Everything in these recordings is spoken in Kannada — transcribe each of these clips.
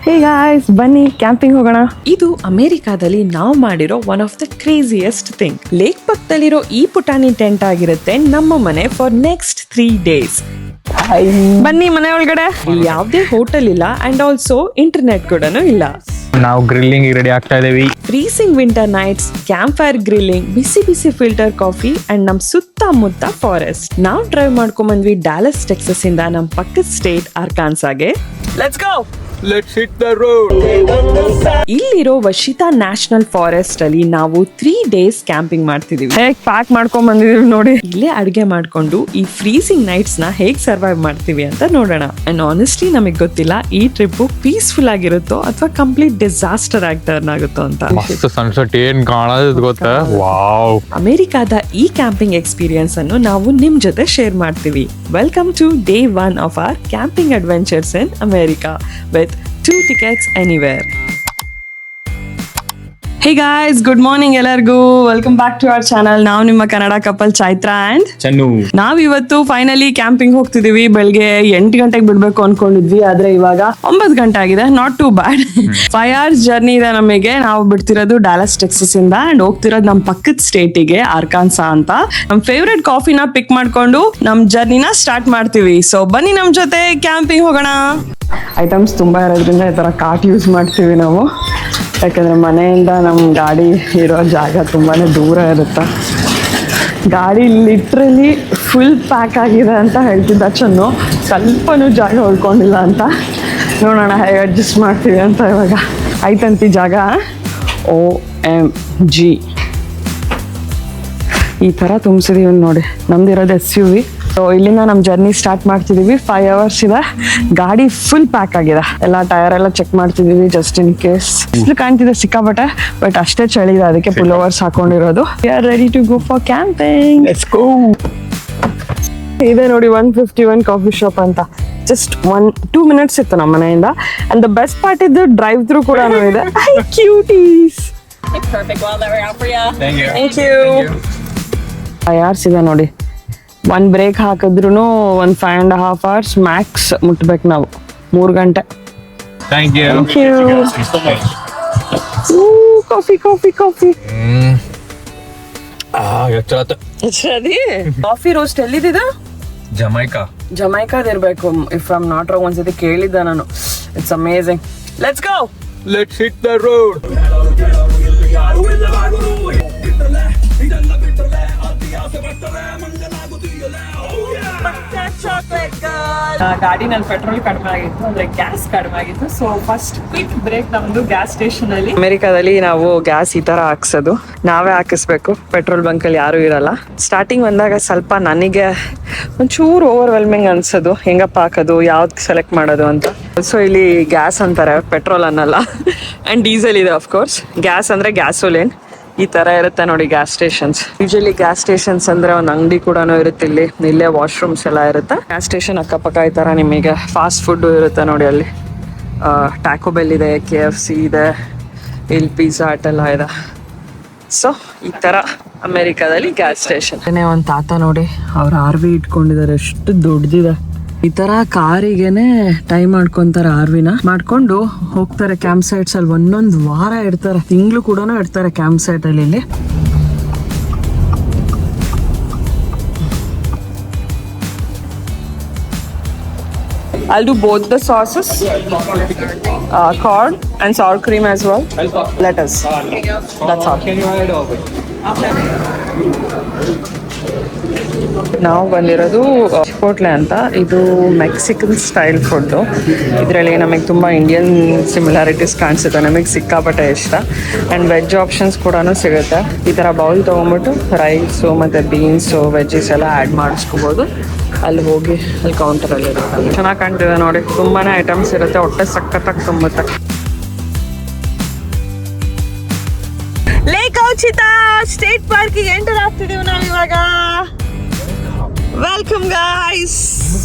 ಹೇ ಗಾಯ್ಸ್, ಬನ್ನಿ ಕ್ಯಾಂಪಿಂಗ್ ಹೋಗೋಣ. ಇದು ಅಮೆರಿಕಾದಲ್ಲಿ ನಾವು ಮಾಡಿರೋ one of the craziest thing. Lake ಪಕ್ಕದಲ್ಲಿರೋ ಈ ಪುಟಾಣಿ ಟೆಂಟ್ ಆಗಿರುತ್ತೆ ನಮ್ಮ ಮನೆ ಫಾರ್ ನೆಕ್ಸ್ಟ್ 3 days. ಬನ್ನಿ ಮನೆ ಒಳಗಡೆ. ಯಾವುದೇ ಹೋಟೆಲ್ ಇಲ್ಲ ಅಂಡ್ ಆಲ್ಸೋ ಇಂಟರ್ನೆಟ್ ಕೂಡ ಇಲ್ಲ. ನಾವು ಗ್ರಿಲ್ಲಿಂಗ್ ರೆಡಿ ಆಗ್ತಾ ಇದೀವಿ. Freezing winter nights, campfire grilling, ಬಿಸಿ ಬಿಸಿ ಫಿಲ್ಟರ್ ಕಾಫಿ ಅಂಡ್ ನಮ್ ಸುತ್ತಮುತ್ತ ಫಾರೆಸ್ಟ್. ನಾವು ಡ್ರೈವ್ ಮಾಡ್ಕೊಂಡ್ ಬಂದ್ವಿ ಡ್ಯಾಲಸ್ ಟೆಕ್ಸಸ್ ಇಂದ ನಮ್ ಪಕ್ಕದ ಸ್ಟೇಟ್ ಆರ್ಕಾನ್ಸಾಗೆ. Let's go. Let's hit the road. ಇಲ್ಲಿರೋ ವಶಿತಾ ನ್ಯಾಷನಲ್ ಫಾರೆಸ್ಟ್ ಅಲ್ಲಿ ನಾವು 3 days ಕ್ಯಾಂಪಿಂಗ್ ಮಾಡ್ತಿದೀವಿ. ಹೇಗ್ ಪ್ಯಾಕ್ ಮಾಡ್ಕೊಂಡ್ ಬಂದಿದೀವಿ ನೋಡಿ. ಇಲ್ಲೇ ಅಡುಗೆ ಮಾಡ್ಕೊಂಡು ಈ ಫ್ರೀಸಿಂಗ್ ನೈಟ್ಸ್ ನ ಹೇಗ್ ಸರ್ವೈವ್ ಮಾಡ್ತೀವಿ ಅಂತ ನೋಡೋಣ. ಅಂಡ್ ಆನೆಸ್ಟ್ಲಿ ನಮಗ್ ಗೊತ್ತಿಲ್ಲ ಈ ಟ್ರಿಪ್ ಪೀಸ್ಫುಲ್ ಆಗಿರುತ್ತೋ ಅಥವಾ ಕಂಪ್ಲೀಟ್ ಡಿಸಾಸ್ಟರ್ ಆಗಿ ಟರ್ನ್ ಆಗುತ್ತೋ ಅಂತ. ಮಸ್ತ್ ಸನ್ಸೆಟ್ ಏನ್ ಕಾಣೋದು ಗೊತ್ತಾ? ವಾವ್. ಅಮೆರಿಕಾದ ಈ ಕ್ಯಾಂಪಿಂಗ್ ಎಕ್ಸ್ಪೀರಿಯನ್ಸ್ ಅನ್ನು ನಾವು ನಿಮ್ ಜೊತೆ ಶೇರ್ ಮಾಡ್ತೀವಿ. Welcome to day 1 of our camping adventures in America with 2 tickets anywhere. Hey guys, good morning ಎಲ್ಲರಿಗೂ. Welcome back to our channel. ನಾವು ನಿಮ್ಮ ಕನ್ನಡ ಕಪಲ್ ಚೈತ್ರ ಅಂಡ್ ಚನ್ನು. ನಾವ್ ಇವತ್ತು ಫೈನಲಿ ಕ್ಯಾಂಪಿಂಗ್ ಹೋಗ್ತಿದೀವಿ. ಬೆಳಗ್ಗೆ 8 ಗಂಟೆಗೆ ಬಿಡ್ಬೇಕು ಅನ್ಕೊಂಡಿದ್ವಿ, ಆದ್ರೆ ಇವಾಗ 9 ಗಂಟೆ ಆಗಿದೆ. Not too bad. 5 hours journey ಇದೆ ನಮಗೆ. ನಾವು ಬಿಡ್ತಿರೋದು ಡ್ಯಾಲಸ್ ಟೆಕ್ಸಸ್ ಇಂದ ಅಂಡ್ ಹೋಗ್ತಿರೋದು ನಮ್ ಪಕ್ಕದ ಸ್ಟೇಟಿಗೆ ಆರ್ಕಾನ್ಸಾ ಅಂತ. ನಮ್ ಫೇವ್ರೆಟ್ ಕಾಫಿನ ಪಿಕ್ ಮಾಡ್ಕೊಂಡು ನಮ್ ಜರ್ನಿನ ಸ್ಟಾರ್ಟ್ ಮಾಡ್ತೀವಿ. ಸೊ ಬನ್ನಿ ನಮ್ ಜೊತೆ ಕ್ಯಾಂಪಿಂಗ್ ಹೋಗೋಣ. ಐಟಮ್ಸ್ ತುಂಬಾ ಇರೋದ್ರಿಂದ ಈ ತರ ಕಾರ್ಟ್ ಯೂಸ್ ಮಾಡ್ತೀವಿ ನಾವು. ಯಾಕಂದರೆ ಮನೆಯಿಂದ ನಮ್ಮ ಗಾಡಿ ಇರೋ ಜಾಗ ತುಂಬಾ ದೂರ ಇರುತ್ತೆ. ಗಾಡಿ ಲಿಟ್ರಲಿ ಫುಲ್ ಪ್ಯಾಕ್ ಆಗಿದೆ ಅಂತ ಹೇಳ್ತಿದ್ದ ಚನ್ನು. ಸ್ವಲ್ಪನೂ ಜಾಗ ಉಳ್ಕೊಂಡಿಲ್ಲ ಅಂತ. ನೋಡೋಣ ಹೇಗೆ ಅಡ್ಜಸ್ಟ್ ಮಾಡ್ತೀವಿ ಅಂತ. ಇವಾಗ ಆಯ್ತಂತಿ ಜಾಗ. OMG ಈ ಥರ ತುಂಬಿಸಿದೀವಿ ನೋಡಿ. ನಮ್ದಿರೋದು SUV. ಸೊ ಇಲ್ಲಿಂದ ನಮ್ಮ ಜರ್ನಿ ಸ್ಟಾರ್ಟ್ ಮಾಡ್ತಿದೀವಿ. 5 hours ಇದೆ. ಗಾಡಿ ಫುಲ್ ಪ್ಯಾಕ್ ಆಗಿದೆ. ಎಲ್ಲ ಟೈರ್ ಎಲ್ಲ ಚೆಕ್ ಮಾಡ್ತಿದೀವಿ ಜಸ್ಟ್ ಇನ್ ಕೇಸ್. ಕಾಣ್ತಿದೆ ಸಿಕ್ಕಾಪಟ್ಟೆ, ಬಟ್ ಅಷ್ಟೇ ಚಳಿ ಇದೆ, ಅದಕ್ಕೆ ಫುಲ್ ಓವರ್ಸ್ ಹಾಕೊಂಡಿರೋದು. We are ready to go for camping. Let's go. ಇದೆ ನೋಡಿ 151 ಕಾಫಿ ಶಾಪ್ ಅಂತ. ಜಸ್ಟ್ 1-2 minutes ಇತ್ತು ನಮ್ಮ ಮನೆಯಿಂದ. ಅಂಡ್ ದ ಬೆಸ್ಟ್ ಪಾರ್ಟ್ ಇದ್ದು ಡ್ರೈವ್ ಥ್ರೂ ಕೂಡ ಇದೆ. ಕ್ಯೂಟೀಸ್. Perfect. Well, that we're out for you. Thank you. 5 hours ಇದೆ ನೋಡಿ. 1 ಬ್ರೇಕ್ ಹಾಕಿದ್ರು 5.5 hours ಮ್ಯಾಕ್ಸ್ ಮುಟ್ಬೇಕು ನಾವು. 3 ಗಂಟೆ. Thank you. Coffee coffee coffee. Coffee roast ಎಲ್ಲಿದ್ದ? ಜಮೈಕಾದಿರ್ಬೇಕು if I am not wrong. ಒಂದ್ಸತಿ ಕೇಳಿದ್ದೆ ನಾನು. It's amazing. Let's go. Let's hit the road. ಗಾಡಿನಲ್ಲಿ ಪೆಟ್ರೋಲ್ ಕಡಿಮೆ ಆಗಿತ್ತು, ಅಂದ್ರೆ ಗ್ಯಾಸ್ ಕಡಿಮೆ ಆಗಿತ್ತು. ಸೊ ಫಸ್ಟ್ ಕ್ವಿಕ್ ಬ್ರೇಕ್ ನಮ್ದು ಗ್ಯಾಸ್ ಸ್ಟೇಷನ್ ಅಲ್ಲಿ. ಅಮೆರಿಕಾದಲ್ಲಿ ನಾವು ಗ್ಯಾಸ್ ಈ ತರ ಹಾಕ್ಸೋದು, ನಾವೇ ಹಾಕಿಸ್ಬೇಕು. ಪೆಟ್ರೋಲ್ ಬಂಕ್ ಅಲ್ಲಿ ಯಾರು ಇರಲ್ಲ. ಸ್ಟಾರ್ಟಿಂಗ್ ಬಂದಾಗ ಸ್ವಲ್ಪ ನನಗೆ ಒಂಚೂರು ಓವರ್ವೆಲ್ಮಿಂಗ್ ಅನ್ಸೋದು, ಹೆಂಗಪ್ಪ ಹಾಕೋದು, ಯಾವ್ದು ಸೆಲೆಕ್ಟ್ ಮಾಡೋದು ಅಂತ. ಸೊ ಇಲ್ಲಿ ಗ್ಯಾಸ್ ಅಂತಾರೆ, ಪೆಟ್ರೋಲ್ ಅನ್ನಲ್ಲ. ಅಂಡ್ ಡೀಸೆಲ್ ಇದೆ ಅಫ್ಕೋರ್ಸ್. ಗ್ಯಾಸ್ ಅಂದ್ರೆ ಗ್ಯಾಸೋಲಿನ್. ಈ ತರ ಇರುತ್ತೆ ನೋಡಿ gas stations. Usually gas stations ಅಂದ್ರೆ ಒಂದು ಅಂಗಡಿ ಕೂಡ ಇರುತ್ತೆ. ಇಲ್ಲೇ ವಾಶ್ರೂಮ್ಸ್ ಎಲ್ಲ ಇರುತ್ತೆ. ಗ್ಯಾಸ್ ಸ್ಟೇಷನ್ ಅಕ್ಕಪಕ್ಕ ಈ ತರ ನಿಮಗೆ ಫಾಸ್ಟ್ ಫುಡ್ ಇರುತ್ತೆ ನೋಡಿ. ಅಲ್ಲಿ ಟ್ಯಾಕೋ ಬೆಲ್ ಇದೆ, KFC ಇದೆ, ಇಲ್ಲಿ ಪಿಜ್ಜಾ ಹಟ್ ಎಲ್ಲ ಇದೆ. ಸೊ ಈ ತರ ಅಮೆರಿಕಾದಲ್ಲಿ ಗ್ಯಾಸ್ ಸ್ಟೇಷನ್. ಒಂದು ತಾತ ನೋಡಿ, ಅವ್ರ RV ಇಟ್ಕೊಂಡಿದ್ದಾರೆ. ಎಷ್ಟು ದೊಡ್ಡದಿದೆ. ಈ ತರ ಕಾರಿಗೆನೆ ಟೈಮ್ ಮಾಡ್ಕೊಂತಾರೆ. RVನ ಮಾಡ್ಕೊಂಡು ಹೋಗ್ತಾರೆ ಕ್ಯಾಂಪ್ ಸೈಟ್ಸ್ ಅಲ್ಲಿ. 1 ವಾರ ಇರ್ತಾರೆ, ತಿಂಗಳು ಕೂಡ ಇರ್ತಾರೆ ಕ್ಯಾಂಪ್ ಸೈಟ್ ಅಲ್ಲಿ. ಇಲ್ಲಿ I'll do both the sauces, corn and sour cream as well. Lettuce. That's all. ನಾವು ಬಂದಿರೋದು ಚಿಪೋಟ್ಲೆ ಅಂತ. ಇದು ಮೆಕ್ಸಿಕನ್ ಸ್ಟೈಲ್ ಫುಡ್. ಇದರಲ್ಲಿ ನಮಗೆ ತುಂಬ ಇಂಡಿಯನ್ ಸಿಮಿಲಾರಿಟೀಸ್ ಕಾಣಿಸುತ್ತೆ. ನಮಗೆ ಸಿಕ್ಕಾಪಟ್ಟೆ ಇಷ್ಟ. ಆ್ಯಂಡ್ ವೆಜ್ ಆಪ್ಷನ್ಸ್ ಕೂಡ ಸಿಗುತ್ತೆ. ಈ ಥರ ಬೌಲ್ ತೊಗೊಂಬಿಟ್ಟು ರೈಸು ಮತ್ತು ಬೀನ್ಸು, ವೆಜ್ಜೀಸ್ ಎಲ್ಲ ಆ್ಯಡ್ ಮಾಡಿಸ್ಕೋಬೋದು. ಅಲ್ಲಿ ಹೋಗಿ ಅಲ್ಲಿ ಕೌಂಟರಲ್ಲಿ ಇರುತ್ತೆ. ಚೆನ್ನಾಗಿ ಕಾಣ್ತಿದೆ ನೋಡಿ. ತುಂಬಾ ಐಟಮ್ಸ್ ಇರುತ್ತೆ. ಹೊಟ್ಟೆ ಸಖತ್ತಾಗಿ ತುಂಬುತ್ತೆ. ಲೇಕ್ ಔಚಿತಾ ಸ್ಟೇಟ್ ಪಾರ್ಕಿಗೆ ಎಂಟರ್ ಆಗ್ತಿದೀವಿ ನಾವು ಇವಾಗ. Welcome guys,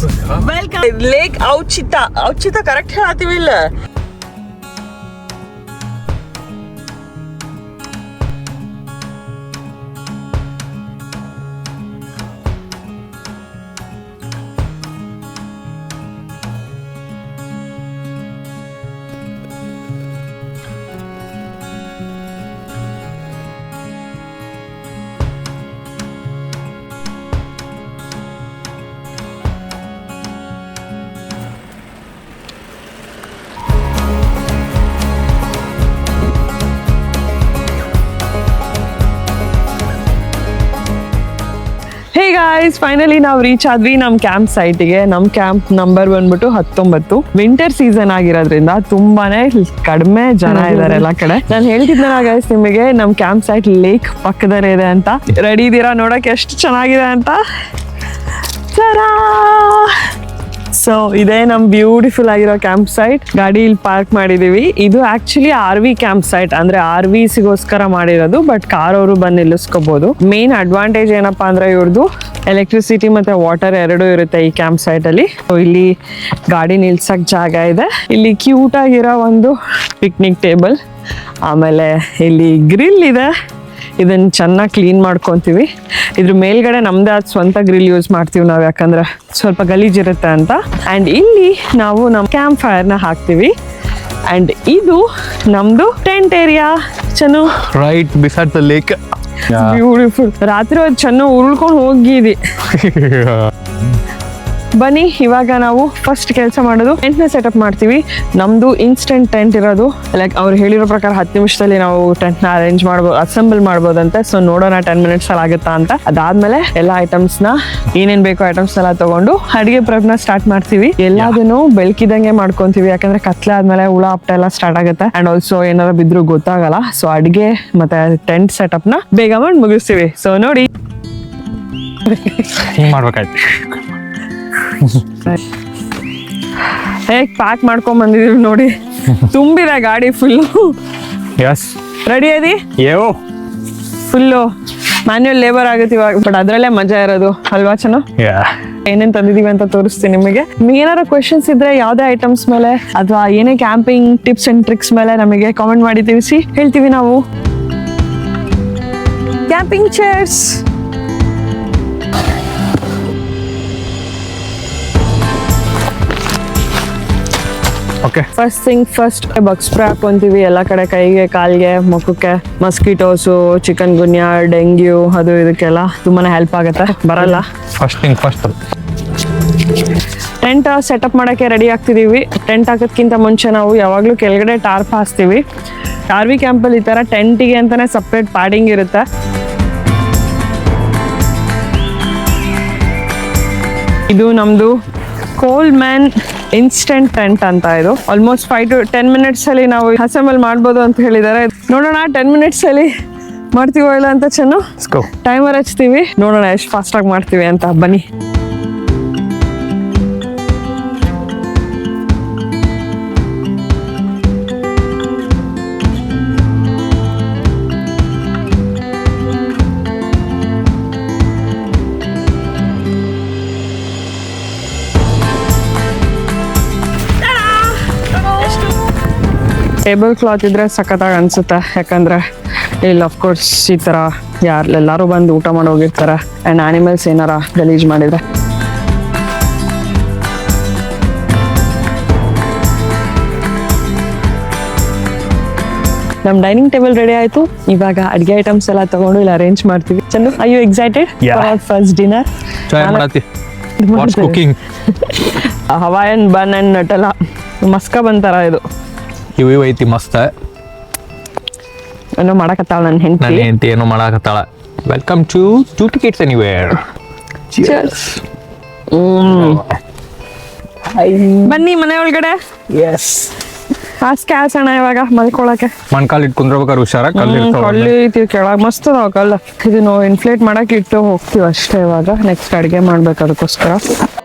welcome. Lake Ouachita correct ಹೇಳ್ತೀವಿ ಇಲ್ಲ? ಹೇ ಗಾಯ್ಸ್, ಫೈನಲಿ ನಾವು ರೀಚ್ ಆದ್ವಿ ನಮ್ಮ ಕ್ಯಾಂಪ್ ಸೈಟಿಗೆ. ನಮ್ಮ ಕ್ಯಾಂಪ್ ನಂಬರ್ ಬಂದ್ಬಿಟ್ಟು 19. ವಿಂಟರ್ ಸೀಸನ್ ಆಗಿರೋದ್ರಿಂದ ತುಂಬಾನೇ ಕಡಿಮೆ ಜನ ಇದಾರೆ ಎಲ್ಲ ಕಡೆ. ನಾನು ಹೇಳ್ತಿದ್ನಲ್ಲ ಗೈಸ್ ನಿಮಗೆ, ನಮ್ಮ ಕ್ಯಾಂಪ್ ಸೈಟ್ ಲೇಕ್ ಪಕ್ಕದಲ್ಲೇ ಇದೆ ಅಂತ. ರೆಡಿ ಇದೀರಾ ನೋಡಕ್ಕೆ ಎಷ್ಟು ಚೆನ್ನಾಗಿದೆ ಅಂತ? ಸೊ ಇದೇ ನಮ್ ಬ್ಯೂಟಿಫುಲ್ ಆಗಿರೋ ಕ್ಯಾಂಪ್ ಸೈಟ್. ಗಾಡಿ ಇಲ್ಲಿ ಪಾರ್ಕ್ ಮಾಡಿದೀವಿ. ಇದು ಆಕ್ಚುಲಿ RV ಕ್ಯಾಂಪ್ ಸೈಟ್, ಅಂದ್ರೆ RVಸಿಗೋಸ್ಕರ ಮಾಡಿರೋದು. ಬಟ್ ಕಾರ್ ಅವರು ಬಂದು ನಿಲ್ಲಿಸ್ಕೋಬಹುದು. ಮೇನ್ ಅಡ್ವಾಂಟೇಜ್ ಏನಪ್ಪಾ ಅಂದ್ರೆ ಇವ್ರದ್ದು ಎಲೆಕ್ಟ್ರಿಸಿಟಿ ಮತ್ತೆ ವಾಟರ್ ಎರಡೂ ಇರುತ್ತೆ ಈ ಕ್ಯಾಂಪ್ ಸೈಟ್ ಅಲ್ಲಿ. So, ಇಲ್ಲಿ ಗಾಡಿ ನಿಲ್ಸಕ್ ಜಾಗ ಇದೆ. ಇಲ್ಲಿ ಕ್ಯೂಟ್ ಆಗಿರೋ ಒಂದು ಪಿಕ್ನಿಕ್ ಟೇಬಲ್, ಆಮೇಲೆ ಇಲ್ಲಿ ಗ್ರಿಲ್ ಇದೆ. ಇದನ್ನ ಚೆನ್ನಾಗಿ ಕ್ಲೀನ್ ಮಾಡ್ಕೊತೀವಿ. ಇದ್ರ ಮೇಲ್ಗಡೆ ನಮ್ದೇ ಆದ ಸ್ವಂತ ಗ್ರಿಲ್ ಯೂಸ್ ಮಾಡ್ತೀವಿ ನಾವು, ಯಾಕಂದ್ರೆ ಸ್ವಲ್ಪ ಗಲೀಜಿರುತ್ತೆ ಅಂತ. ಆ್ಯಂಡ್ ಇಲ್ಲಿ ನಾವು ನಮ್ಮ ಕ್ಯಾಂಪ್ ಫೈರ್ನ ಹಾಕ್ತೀವಿ. ಆ್ಯಂಡ್ ಇದು ನಮ್ದು tent area. Chennu right beside the lake. Beautiful. ರಾತ್ರಿ ಹೊತ್ತು ಚೆನ್ನಾಗಿ ಉರುಳ್ಕೊಂಡು ಹೋಗಿದ್ವಿ. ಬನ್ನಿ, ಇವಾಗ ನಾವು ಫಸ್ಟ್ ಕೆಲಸ ಮಾಡೋದು ಟೆಂಟ್ನ ಸೆಟಪ್ ಮಾಡ್ತೀವಿ. ನಮ್ದು ಇನ್ಸ್ಟೆಂಟ್ ಟೆಂಟ್ ಇರೋದು. ಲೈಕ್ ಅವ್ರು ಹೇಳಿರೋ ಪ್ರಕಾರ 10 ನಿಮಿಷದಲ್ಲಿ ನಾವು ಟೆಂಟ್ನ ಅರೇಂಜ್ ಮಾಡ್ಬೋದು, ಅಸೆಂಬಲ್ ಮಾಡ್ಬೋದಂತೆ. ಸೊ ನೋಡೋಣ 10 ಮಿನಿಟ್ಸ್ ಅಲ್ಲಿ ಆಗುತ್ತಾ ಅಂತ. ಅದಾದ್ಮೇಲೆ ಎಲ್ಲ ಐಟಮ್ಸ್ನ ಏನೇನ್ ಬೇಕೋ ಐಟಮ್ಸ್ ಎಲ್ಲ ತಗೊಂಡು ಅಡಿಗೆ ಪ್ರಯತ್ನ ಸ್ಟಾರ್ಟ್ ಮಾಡ್ತೀವಿ. ಎಲ್ಲದನ್ನು ಬೆಳಕಿದಂಗೆ ಮಾಡ್ಕೊಂತೀವಿ, ಯಾಕಂದ್ರೆ ಕತ್ಲೆ ಆದ್ಮೇಲೆ ಹುಳ ಹಪ್ಟ ಎಲ್ಲ ಸ್ಟಾರ್ಟ್ ಆಗುತ್ತೆ. ಅಂಡ್ ಆಲ್ಸೋ ಏನಾರ ಬಿದ್ರು ಗೊತ್ತಾಗಲ್ಲ. ಸೊ ಅಡಿಗೆ ಮತ್ತೆ ಟೆಂಟ್ ಸೆಟಪ್ ನ ಬೇಗ ಮಾಡಿ ಮುಗಿಸ್ತೀವಿ. ಸೊ ನೋಡಿ ಹಿಂಗ್ ಮಾಡ್ಬೇಕಾಯ್ತು. ಹೇಗ್ ಪ್ಯಾಕ್ ಮಾಡ್ಕೊಂಡ್ ಬಂದಿದೀವಿ ನೋಡಿ. ತುಂಬಿದೆ ಗಾಡಿ ಫುಲ್ಲು. ಎಸ್, ರೆಡಿ ಅದಿ? ಯೋ ಫುಲ್ಲು ಮ್ಯಾನ್ಯುಯಲ್ ಲೇಬರ್ ಆಗುತ್ತೆ ಇವಾಗ. ಬಟ್ ಅದ್ರಲ್ಲೇ ಮಜಾ ಇರೋದು ಅಲ್ವಾ ಚೆನ್ನ? ಏನೇನ್ ತಂದಿದೀವಿ ಅಂತ ತೋರಿಸ್ತೀನಿ ನಿಮಗೆ. ನಿಮ್ಗೆ ಏನಾರ ಕ್ವೆಶನ್ಸ್ ಇದ್ರೆ ಯಾವ್ದೇ ಐಟಮ್ಸ್ ಮೇಲೆ ಅಥವಾ ಏನೇ ಕ್ಯಾಂಪಿಂಗ್ ಟಿಪ್ಸ್ ಅಂಡ್ ಟ್ರಿಕ್ಸ್ ಮೇಲೆ ನಮಗೆ ಕಾಮೆಂಟ್ ಮಾಡಿ ತಿಳಿಸಿ, ಹೇಳ್ತೀವಿ ನಾವು. Camping chairs. Okay, first thing first bug spray ಹಾಕೊಂತೀವಿ ಎಲ್ಲ ಕಡೆ, ಕೈಗೆ, ಕಾಲ್ಗೆ, ಮುಖಕ್ಕೆ. ಮಸ್ಕಿಟೋಸು, ಚಿಕನ್ ಗುನ್ಯಾ, ಡೆಂಗ್ಯೂ ಅದು ಇದಕ್ಕೆಲ್ಲ ತುಂಬಾನೇ ಹೆಲ್ಪ್ ಆಗುತ್ತೆ. ಬರಲ್ಲ. First thing first. Tent setup ಮಾಡೋಕ್ಕೆ ರೆಡಿ ಆಗ್ತಿದ್ದೀವಿ. ಟೆಂಟ್ ಹಾಕೋದ್ಕಿಂತ ಮುಂಚೆ ನಾವು ಯಾವಾಗಲೂ ಕೆಳಗಡೆ ಟಾರ್ಪ್ ಹಾಸ್ತೀವಿ. RV ಕ್ಯಾಂಪಲ್ಲಿ ಈ ಥರ ಟೆಂಟಿಗೆ ಅಂತಲೇ ಸಪ್ರೇಟ್ ಪ್ಯಾಡಿಂಗ್ ಇರುತ್ತೆ. ಇದು ನಮ್ಮದು ಕೋಲ್ಮ್ಯಾನ್ ಇನ್ಸ್ಟೆಂಟ್ ಟೆಂಟ್ ಅಂತ. ಇದು ಆಲ್ಮೋಸ್ಟ್ 5 to 10 ಮಿನಿಟ್ಸ್ ಅಲ್ಲಿ ನಾವು ಅಸೆಂಬಲ್ ಮಾಡ್ಬೋದು ಅಂತ ಹೇಳಿದ್ದಾರೆ. ನೋಡೋಣ 10 ಮಿನಿಟ್ಸ್ ಅಲ್ಲಿ ಮಾಡ್ತೀವೋ ಇಲ್ಲ ಅಂತ. ಚೆನ್ನು ಟೈಮರ್ ಹಚ್ತೀವಿ, ನೋಡೋಣ ಎಷ್ಟು ಫಾಸ್ಟ್ ಆಗಿ ಮಾಡ್ತೀವಿ ಅಂತ. ಬನ್ನಿ. ಟೇಬಲ್ ಕ್ಲಾತ್ ಇದ್ರೆ ಸಖತ್ತಾಗಿ ಅನ್ಸುತ್ತೆ, ಯಾಕಂದ್ರೆ ಇಲ್ಲಿ ಅಫ್ಕೋರ್ಸ್ ಈ ಥರ ಎಲ್ಲರೂ ಬಂದು ಊಟ ಮಾಡಿ ಹೋಗಿರ್ತಾರೆ. ಆ್ಯಂಡ್ ಆನಿಮಲ್ಸ್ ಏನಾರ ಗಲೀಜ್ ಮಾಡಿದ್ರೆ. ನಮ್ಮ ಡೈನಿಂಗ್ ಟೇಬಲ್ ರೆಡಿ ಆಯ್ತು. ಇವಾಗ ಅಡಿಗೆ ಐಟಮ್ಸ್ ಎಲ್ಲ ತಗೊಂಡು ಇಲ್ಲಿ ಅರೇಂಜ್ ಮಾಡ್ತೀವಿ. Chandu, are you excited for first dinner? Hawaiian bun and Nutella ಮಸ್ಕ ಬಂತಾರ. ಇದು ಇವು ಐತಿ ಮಸ್ತ್. ಏನೋ ಮಾಡಕತ್ತಾಳ ನನ್ನ ಹೆಂಡತಿ. ಏನೋ ಮಾಡಕತ್ತಾಳ. Welcome to two tickets anywhere. ಬನ್ನಿ ಮನೆ ಒಳಗಡೆ. ಎಸ್, ಹಾಸಿಗೆ ಹಾಸೋಣ ಇವಾಗ ಮಲ್ಕೊಳಕ್ಕೆ. ಮಣ್ಕಾಲ್ ಇಟ್ಟು ಕುಂದ್ರಬೇಕಾದ್ರೆ ಹುಷಾರ. ಕಳ್ಳಿ ಕೆಳಗೆ ಮಸ್ತ್ ಅದಾವ ಕಲ್ಲ. ಇದನ್ನು ಇನ್ಫ್ಲೇಟ್ ಮಾಡಕ್ ಇಟ್ಟು ಹೋಗ್ತೀವಿ ಅಷ್ಟೇ. ಇವಾಗ ನೆಕ್ಸ್ಟ್ ಅಡಿಗೆ ಮಾಡ್ಬೇಕು, ಅದಕ್ಕೋಸ್ಕರ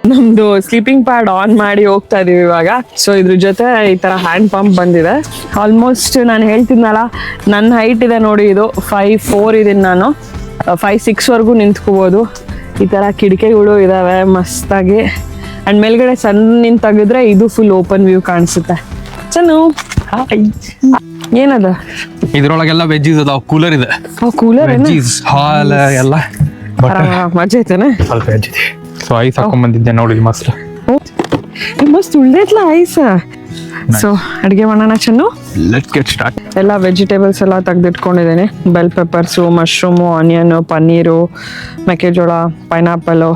ನಮ್ದು ಸ್ಲೀಪಿಂಗ್ ಪ್ಯಾಡ್ ಆನ್ ಮಾಡಿ ಹೋಗ್ತಾ ಇದೀವಿ ಇವಾಗ. ಸೊ ಇದ್ರ ಜೊತೆ ಈ ತರ ಹ್ಯಾಂಡ್ ಪಂಪ್ ಬಂದಿದೆ. ಆಲ್ಮೋಸ್ಟ್ ನಾನು ಹೇಳ್ತಿದ್ನಲ್ಲ, ನನ್ನ ಹೈಟ್ ಇದೆ ನೋಡಿ, ಇದು 5'4" ಇದೀನಿ ನಾನು. 5'6" ನಿಂತ್ಕೋಬಹುದು. ಈ ತರ ಕಿಟಕಿಗಳು ಇದಾವೆ ಮಸ್ತಾಗಿ. ಅಂಡ್ ಮೇಲ್ಗಡೆ ಸಣ್ಣ ತೆಗೆದ್ರೆ ಇದು ಫುಲ್ ಓಪನ್ ವ್ಯೂ ಕಾಣಿಸುತ್ತೆ. ಚೆನ್ನು, ಏನದ ಇದ್ರೊಳಗೆಲ್ಲ ವೆಜ್ಜೀಸ್ ಅದಾವ. ಕೂಲರ್ ಇದೆ. ಕೂಲರ್ ವೆಜ್ಜೀಸ್, ಹಾಲ್ ಎಲ್ಲ ಮಜಾ ಐತೇನೆ. ಸ್ವಲ್ಪ ವೆಜ್ ಇದೆ. ಸೊ ಐಸ್ ಹಾಕೊಂಡ್ ಬಂದಿದ್ದೆ ನೋಡಿ ಮಸ್ತ್. ಮಸ್ತ್ ಉಳ್ದೈತ್ಲ ಐಸ. ಸೊ ಅಡಿಗೆ ಮಾಡೋಣ ಚೆನ್ನು. Let's get start. ಎಲ್ಲ ವೆಜಿಟೇಬಲ್ಸ್ ಎಲ್ಲ ತೆಗೆದಿಟ್ಕೊಂಡಿದ್ದೀನಿ. Bell peppers, mushroom, onion, paneer, ಮೆಕ್ಕೆಜೋಳ, ಪೈನಾಪಲು,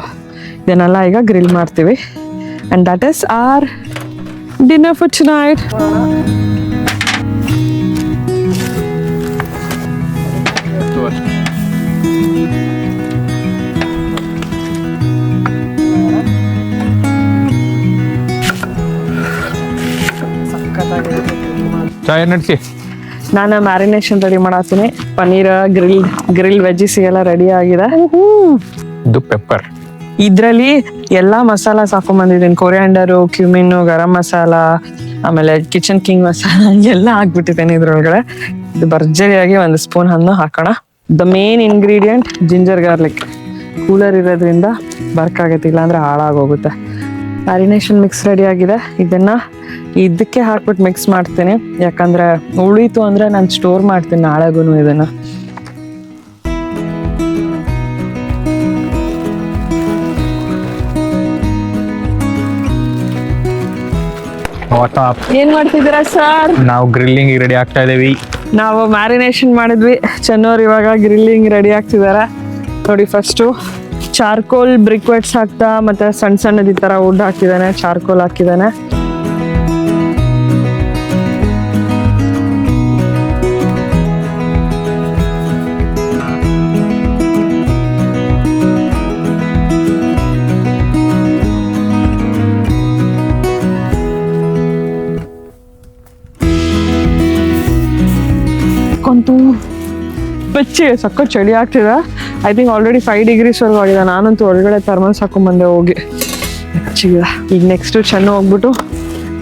ಇದನ್ನೆಲ್ಲ ಈಗ ಗ್ರಿಲ್ ಮಾಡ್ತೀವಿ. And that is our dinner for tonight. ಚಾಯ್ ನಡೆಸಿ. ನಾನು ಮ್ಯಾರಿನೇಷನ್ ರೆಡಿ ಮಾಡತ್ತೀನಿ. ಪನ್ನೀರ್ ಗ್ರಿಲ್ ವೆಜ್ಜಿಸ್ ಎಲ್ಲ ರೆಡಿ ಆಗಿದೆ. ಇದು ಪೆಪ್ಪರ್. ಇದ್ರಲ್ಲಿ ಎಲ್ಲಾ ಮಸಾಲಾಸ್ ಹಾಕೊಂಡ್ ಕೊರಿಯಾಂಡರು, ಕ್ಯೂಮಿನ್, ಗರಂ ಮಸಾಲ, ಆಮೇಲೆ ಕಿಚನ್ ಕಿಂಗ್ ಮಸಾಲ ಎಲ್ಲ ಹಾಕ್ಬಿಟ್ಟಿದ್ದೇನೆ ಇದ್ರೊಳಗಡೆ. ಇದು ಭರ್ಜರಿಯಾಗಿ 1 ಸ್ಪೂನ್ ಹಣ್ಣು ಹಾಕೋಣ. The main ingredient ginger garlic. Cooler ಇರೋದ್ರಿಂದ ಬರ್ಕ್ ಆಗತ್ತೆ, ಇಲ್ಲಾಂದ್ರೆ ಹಾಳಾಗೋಗುತ್ತೆ. ಮ್ಯಾರಿನೇಷನ್ ಮಿಕ್ಸ್ ರೆಡಿ ಆಗಿದೆ. ಇದಕ್ಕೆ ಹಾಕ್ಬಿಟ್ಟು ಮಿಕ್ಸ್ ಮಾಡ್ತೀನಿ, ಯಾಕಂದ್ರೆ ಉಳಿತು ಅಂದ್ರೆ ನಾನು ಸ್ಟೋರ್ ಮಾಡ್ತೀನಿ ನಾಳೆಗೂ ಇದನ್ನ. ಏನ್ ಮಾಡ್ತಿದ್ದೀರಾ ಸರ್? ನಾವು ಗ್ರಿಲ್ಲಿಂಗ್ ರೆಡಿ ಆಗ್ತಾ ಇದೀವಿ. ನಾವು ಮ್ಯಾರಿನೇಷನ್ ಮಾಡಿದ್ವಿ, ಚೆನ್ನೋರು ಇವಾಗ ಗ್ರಿಲ್ಲಿಂಗ್ ರೆಡಿ ಆಗ್ತಿದಾರೆ. ನೋಡಿ, ಫಸ್ಟು ಚಾರ್ಕೋಲ್ ಬ್ರಿಕ್ವೆಟ್ಸ್ ಹಾಕ್ತಾ, ಮತ್ತೆ ಸಣ್ಣ ಸಣ್ಣದ ಈ ತರ ವುಡ್ ಹಾಕಿದಾನೆ, ಚಾರ್ಕೋಲ್ ಹಾಕಿದಾನೆ. ಬೆಚ್ಚಿ ಸಕ್ಕ ಚಳಿ ಆಗ್ತಿದೆ. ಐ ಥಿಂಕ್ ಆಲ್ರೆಡಿ 5 ಡಿಗ್ರೀಸ್ ವರೆಗೂ ಆಗಿದೆ. ನಾನಂತೂ ಒಳಗಡೆ ಥರ್ಮಲ್ಸ್ ಹಾಕೊಂಡ್ಬಂದೆ ಹೋಗಿ. ಬೆಚ್ಚಿಗಿದೆ. ಈಗ ನೆಕ್ಸ್ಟ್ ಚೆನ್ನ ಹೋಗ್ಬಿಟ್ಟು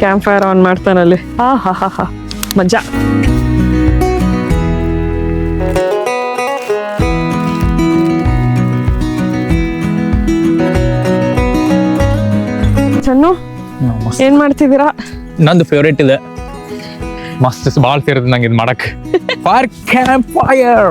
ಕ್ಯಾಂಪ್ ಫೈರ್ ಆನ್ ಮಾಡ್ತಾನಲ್ಲಿ. ಹಾ ಮಜಾ. ಚೆನ್ನು ಏನ್ ಮಾಡ್ತಿದ್ದೀರಾ? ನಂದು ಫೇವ್ರೇಟ್ ಇದೆ, ಮಸ್ತ್ ಬಾಳ್ ಸೇರುತ್ತೆ ನಂಗೆ ಇದು ಮಾಡಕ್. For camp fire.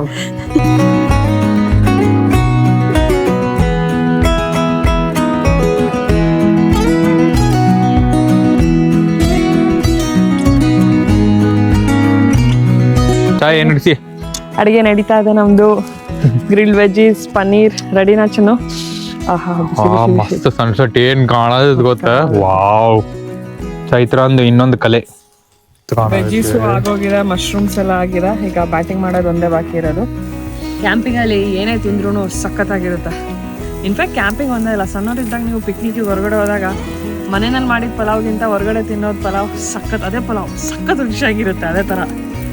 ಚಾಯ್ ಏನ್ ನಡೆಸಿ? ಅಡಿಗೆ ನಡೀತಾ ಇದೆ ನಮ್ದು. ಗ್ರಿಲ್ಡ್ ವೆಜ್ಜೀಸ್, ಪನ್ನೀರ್ ರೆಡಿನಾ ಚೆನ್ನು? ಮಸ್ತ್ ಸನ್ಸೆಟ್ ಏನ್ ಕಾಣೋದು ಗೊತ್ತಾ? ವಾವ್. ಚೈತ್ರ ಒಂದು ಇನ್ನೊಂದು ಕಲೆ. ವೆಜ್ಜೀಸು ಆಗೋಗಿದೆ, ಮಶ್ರೂಮ್ಸ್ ಎಲ್ಲ ಆಗಿದೆ. ಈಗ ಬ್ಯಾಟಿಂಗ್ ಮಾಡೋದು ಒಂದೇ ಬಾಕಿ ಇರೋದು. ಕ್ಯಾಂಪಿಂಗ್ ಅಲ್ಲಿ ಏನೇ ತಿಂದ್ರು ಸಖತ್ತಾಗಿರುತ್ತೆ. ಇನ್ಫ್ಯಾಕ್ಟ್ ಕ್ಯಾಂಪಿಂಗ್ ಒಂದೇ ಇಲ್ಲ, ಸಣ್ಣವರಿದ್ದಾಗ ನೀವು ಪಿಕ್ನಿಕ್ಗೆ ಹೊರಗಡೆ ಹೋದಾಗ ಮನೆಯಲ್ಲಿ ಮಾಡಿದ ಪಲಾವ್ಗಿಂತ ಹೊರಗಡೆ ತಿನ್ನೋದು ಪಲಾವ್ ಸಖತ್, ಅದೇ ಪಲಾವ್ ಸಖತ್ ರುಚಿಯಾಗಿರುತ್ತೆ. ಅದೇ ತರ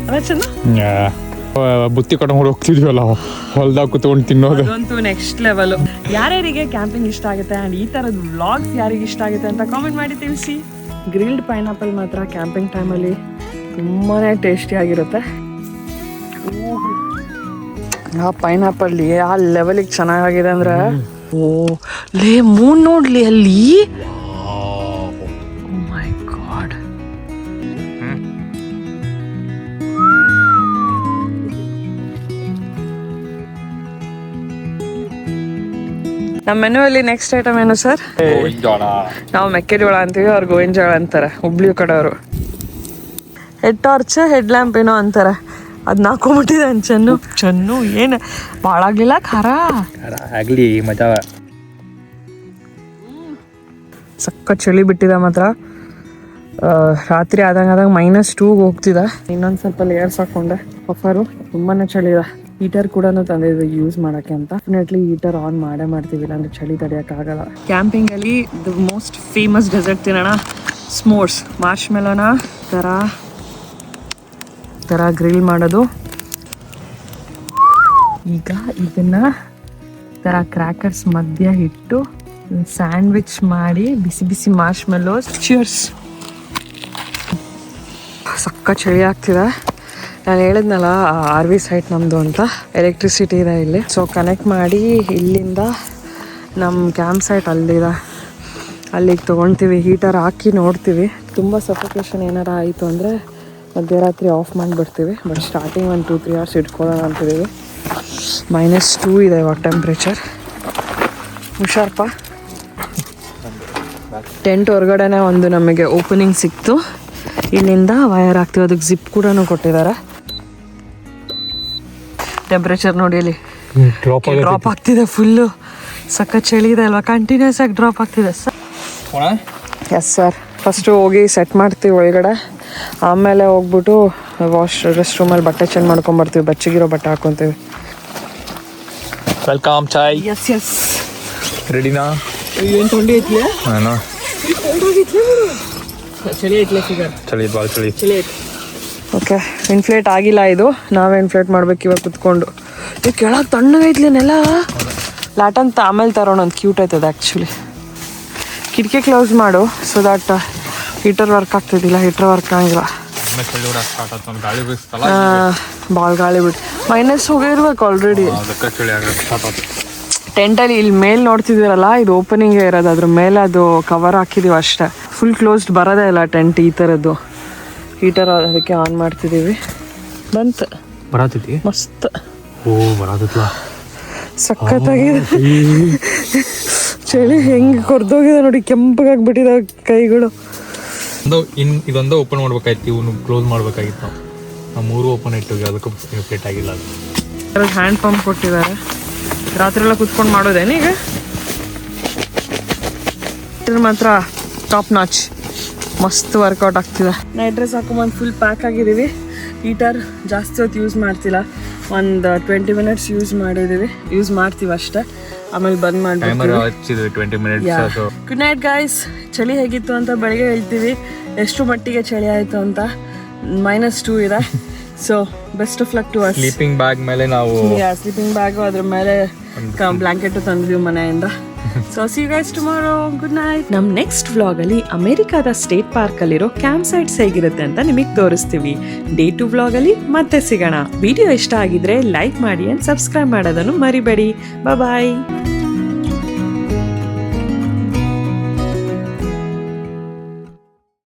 ಅದೇ ಚೆನ್ನ. ಬುತ್ತಿ ಕಟ್ಕೊಂಡು ಹೋಗ್ತಿದ್ವಲ್ಲ, ಹೊಲ್ದಾಗ ಕುತ್ಕೊಂಡು ತಿನ್ನೋದು ಅದಂತೂ ನೆಕ್ಸ್ಟ್ ಲೆವೆಲ್. ಯಾರ್ಯಾರಿಗೆ ಕ್ಯಾಂಪಿಂಗ್ ಇಷ್ಟ ಆಗುತ್ತೆ ಅಂಡ್ ಈ ತರದ ವ್ಲಾಗ್ಸ್ ಯಾರಿಗೆ ಇಷ್ಟ ಆಗುತ್ತೆ ಅಂತ ಕಾಮೆಂಟ್ ಮಾಡಿ ತಿಳಿಸಿ. ಗ್ರಿಲ್ಡ್ ಪೈನಾಪಲ್ ಮಾತ್ರ ಕ್ಯಾಂಪಿಂಗ್ ಟೈಮಲ್ಲಿ ತುಂಬಾನೇ ಟೇಸ್ಟಿ ಆಗಿರುತ್ತೆ. ಆ ಪೈನಾಪಲ್ ಆ ಲೆವೆಲಿಗೆ ಚೆನ್ನಾಗಿದೆ ಅಂದ್ರೆ, ಓ ಲೇ ಮೂನ್ ನೋಡ್ಲಿ ಅಲ್ಲಿ. ಮೈ ಗಾಡ್. ನಮ್ಮ ಮೆನುವಲ್ಲಿ ನೆಕ್ಸ್ಟ್ ಐಟಮ್ ಏನು ಸರ್? ನಾವು ಮೆಕ್ಕೆಜೋಳ ಅಂತೀವಿ, ಅವ್ರು ಗೋವಿನ ಜೋಳ ಅಂತಾರೆ, ಹುಬ್ಳಿ ಕಡೆಯವರು. ಹೆಡ್ ಟಾರ್ಚ್, ಹೆಡ್ ಲ್ಯಾಂಪ್ ಏನೋ ಅಂತಾರೆ. ಅದನ್ನ ಹಾಕೊಂಬಿಟ್ಟಿದೆ ಚೆನ್ನು. ಏನು ಭಾಳ ಆಗ್ಲಿಲ್ಲ ಖಾರ? ಆಗ್ಲಿ ಮಜಾ. ಸಕ್ಕ ಚಳಿ ಬಿಟ್ಟಿದೆ ಮಾತ್ರ. ರಾತ್ರಿ ಆದಂಗೆ -2 ಹೋಗ್ತಿದೆ. ಇನ್ನೊಂದು ಸ್ವಲ್ಪ ಲೇಯರ್ಸ್ ಹಾಕೊಂಡೆ. ಪಫರು ತುಂಬಾನೇ ಚಳಿ ಇದೆ. ಹೀಟರ್ ಕೂಡ ತಂದಿದ್ವಿ ಯೂಸ್ ಮಾಡೋಕ್ಕೆ ಅಂತ. ಡೆಫಿನೆಟ್ಲಿ ಹೀಟರ್ ಆನ್ ಮಾಡ್ತೀವಿ, ಇಲ್ಲಾಂದ್ರೆ ಚಳಿ ತಡೆಯೋಕ್ಕಾಗಲ್ಲ. ಕ್ಯಾಂಪಿಂಗಲ್ಲಿ ದ ಮೋಸ್ಟ್ ಫೇಮಸ್ ಡೆಸರ್ಟ್ ತಿನ್ನೋಣ, ಸ್ಮೋರ್ಸ್. ಮಾರ್ಶ್ ಮೆಲೋನ ಥರ ಗ್ರಿಲ್ ಮಾಡೋದು. ಈಗ ಇದನ್ನ ಥರ ಕ್ರ್ಯಾಕರ್ಸ್ ಮಧ್ಯ ಇಟ್ಟು ಸ್ಯಾಂಡ್ವಿಚ್ ಮಾಡಿ ಬಿಸಿ ಬಿಸಿ ಮಾರ್ಶ್ ಮೆಲೋಸ್. ಚಿಯರ್ಸ್. ಸಕ್ಕ ಚಳಿ ಆಗ್ತಿದೆ. ನಾನು ಹೇಳಿದ್ನಲ್ಲ RV ಸೈಟ್ ನಮ್ಮದು ಅಂತ, ಎಲೆಕ್ಟ್ರಿಸಿಟಿ ಇದೆ ಇಲ್ಲಿ. ಸೊ ಕನೆಕ್ಟ್ ಮಾಡಿ ಇಲ್ಲಿಂದ ನಮ್ಮ ಕ್ಯಾಂಪ್ ಸೈಟ್ ಅಲ್ಲಿದೆ, ಅಲ್ಲಿಗೆ ತೊಗೊಳ್ತೀವಿ. ಹೀಟರ್ ಹಾಕಿ ನೋಡ್ತೀವಿ. ತುಂಬ ಸಫೋಕೇಶನ್ ಏನಾರ ಆಯಿತು ಅಂದರೆ ಮಧ್ಯರಾತ್ರಿ ಆಫ್ ಮಾಡಿಬಿಡ್ತೀವಿ. ಬಟ್ ಸ್ಟಾರ್ಟಿಂಗ್ 1-2-3 hours ಇಟ್ಕೊಳ್ಳೋಣ ಅಂತಿದ್ದೀವಿ. -2 ಇದೆ ಇವಾಗ ಟೆಂಪ್ರೇಚರ್. ಹುಷಾರಪ್ಪ. ಟೆಂಟ್ ಹೊರಗಡೆನೆ ಒಂದು ನಮಗೆ ಓಪನಿಂಗ್ ಸಿಕ್ತು. ಇಲ್ಲಿಂದ ವಯರ್ ಹಾಕ್ತೀವಿ, ಅದಕ್ಕೆ ಜಿಪ್ ಕೂಡ ಕೊಟ್ಟಿದ್ದಾರೆ. ಟೆಂಪ್ರೇಚರ್ ನೋಡಿ ಅಲ್ಲಿ ಡ್ರಾಪ್ ಆಗ್ತಿದೆ ಫುಲ್ಲು. ಸಕ್ಕ ಚಳಿ ಇದೆ ಅಲ್ವಾ? ಕಂಟಿನ್ಯೂಸ್ ಆಗಿ ಡ್ರಾಪ್ ಆಗ್ತಿದೆ ಸರ್. Yes sir. ಫಸ್ಟು ಹೋಗಿ ಸೆಟ್ ಮಾಡ್ತೀವಿ ಒಳಗಡೆ, ಆಮೇಲೆ ಹೋಗ್ಬಿಟ್ಟು ರೆಸ್ಟ್ ರೂಮಲ್ಲಿ ಬಟ್ಟೆ ಚೇಂಜ್ ಮಾಡ್ಕೊಂಬರ್ತೀವಿ. ಬೆಚ್ಚಗಿರೋ ಬಟ್ಟೆ ಹಾಕೊತೀವಿ. ವೆಲ್ಕಮ್ ಚಾಯ್. ಎಸ್ ರೆಡಿನಾ? ಏನು ತೊಂಡಿ ಐತಿ? ಚಳಿ ಐತ್ಲೆ ಫಿಗರ್, ಚಳಿ ಭಾಳ ಚಳಿ. ಚಳಿ ಐತಿ. ಓಕೆ, ಇನ್ಫ್ಲೇಟ್ ಆಗಿಲ್ಲ ಇದು, ನಾವೇ ಇನ್ಫ್ಲೇಟ್ ಮಾಡ್ಬೇಕು ಇವಾಗ ಕುತ್ಕೊಂಡು. ಇದು ಕೆಳಗೆ ತಣ್ಣಗೈತ್ಲಿ ನೆಲ. ಲ್ಯಾಟಂತ ಆಮೇಲೆ ತರೋಣ, ಒಂದು ಕ್ಯೂಟ್ ಆಯ್ತದ ಆ್ಯಕ್ಚುಲಿ. ಕಿಟಕಿ ಕ್ಲೋಸ್ ಮಾಡು ಸೊ ದಟ್ ಹೀಟರ್ ವರ್ಕ್ ಆಗ್ತಿದ್ದಿಲ್ಲ, ಹೀಟರ್ ವರ್ಕ್ ಆಗಿಲ್ಲ. ಗಾಳಿ ಬೀಸ್ತಲ್ಲ, ಭಾಳ ಗಾಳಿ ಬಿಟ್ಟು ಮೈನಸ್ ಹೋಗಿರ್ಬೇಕು ಆಲ್ರೆಡಿ. ಅದಕ್ಕೆ ಚಳಿ ಆಗೋದು ಸ್ಟಾರ್ಟ್ ಆಯ್ತು. ಟೆಂಟಲ್ಲಿ ಇಲ್ಲಿ ಮೇಲೆ ನೋಡ್ತಿದ್ದೀರಲ್ಲ, ಇದು ಓಪನಿಂಗ್ ಇರೋದು, ಅದ್ರ ಮೇಲೆ ಅದು ಕವರ್ ಹಾಕಿದೀವಿ ಅಷ್ಟೇ. ಫುಲ್ ಕ್ಲೋಸ್ಡ್ ಬರೋದೇ ಇಲ್ಲ ಟೆಂಟ್ ಈ ಥರದ್ದು. ಹೀಟರ್ ಅದಕ್ಕೆ ಆನ್ ಮಾಡ್ತಿದ್ದೀವಿ. ಬಂತು, ಬರತೈತಿ ಮಸ್ತ್. ಓ ಬರತೈತ್ಲ, ಸಖತ್ತಾಗಿದೆ. ಚಳಿ ಹೆಂಗೆ ಕೊರ್ದೋಗಿದೆ ನೋಡಿ, ಕೆಂಪಗಾಗ್ಬಿಟ್ಟಿದ ಕೈಗಳು. ಇದೊಂದು ಓಪನ್ ಮಾಡ್ಬೇಕಾಯ್ತು, ಇವನು ಕ್ಲೋಸ್ ಮಾಡ್ಬೇಕಾಗಿತ್ತು ನಾವು 3 ಓಪನ್ ಇಟ್ಟಿವಿ, ಅದಕ್ಕೆ ಫಿಟ್ ಆಗಿಲ್ಲ. ಅದು ಹ್ಯಾಂಡ್ ಪಂಪ್ ಕೊಟ್ಟಿದ್ದಾರೆ. ರಾತ್ರಿ ಎಲ್ಲ ಕುತ್ಕೊಂಡು ಮಾಡೋದೇನು ಈಗ? ಇದ್ರ ಮಾತ್ರ ಟಾಪ್ ನಾಚ್, ಮಸ್ತ್ ವರ್ಕೌಟ್ ಆಗ್ತಿದೆ. ನೈಟ್ ಡ್ರೆಸ್ ಹಾಕೊಂಬಂದು ಫುಲ್ ಪ್ಯಾಕ್ ಆಗಿದ್ದೀವಿ. ಹೀಟರ್ ಜಾಸ್ತಿ ಹೊತ್ತು ಯೂಸ್ ಮಾಡ್ತಿಲ್ಲ, ಒಂದು 20 ಮಿನಿಟ್ಸ್ ಯೂಸ್ ಮಾಡ್ತೀವಿ ಅಷ್ಟೇ, ಆಮೇಲೆ ಬಂದ್ ಮಾಡ್ತೀವಿ. 20 ಮಿನಿಟ್ಸ್. Good night guys. ಚಳಿ ಹೇಗಿತ್ತು ಅಂತ ಬೆಳಗ್ಗೆ ಹೇಳ್ತೀವಿ, ಎಷ್ಟು ಮಟ್ಟಿಗೆ ಚಳಿ ಆಯಿತು ಅಂತ. -2 ಇದೆ. So best of luck to us. Sleeping bag ಮೇಲೆ ನಾವು ಸ್ಲೀಪಿಂಗ್ ಬ್ಯಾಗು, ಅದ್ರ ಮೇಲೆ ಬ್ಲಾಂಕೆಟ್ ತಂದಿದ್ದೀವಿ ಮನೆಯಿಂದ. So see you guys tomorrow. Good night. ನಮ್ಮ ನೆಕ್ಸ್ಟ್ ವ್ಲಾಗಲ್ಲಿ ಅಮೆರಿಕಾದ ಸ್ಟೇಟ್ ಪಾರ್ಕಲ್ಲಿರೋ ಕ್ಯಾಂಪ್ ಸೈಟ್ಸ್ ಹೇಗಿರುತ್ತೆ ಅಂತ ನಿಮಗೆ ತೋರಿಸ್ತೀವಿ. Day 2 ವ್ಲಾಗಲ್ಲಿ ಮತ್ತೆ ಸಿಗೋಣ. ವಿಡಿಯೋ ಇಷ್ಟ ಆಗಿದ್ರೆ ಲೈಕ್ ಮಾಡಿ ಆ್ಯಂಡ್ ಸಬ್ಸ್ಕ್ರೈಬ್ ಮಾಡೋದನ್ನು ಮರಿಬೇಡಿ. ಬಾಯ್.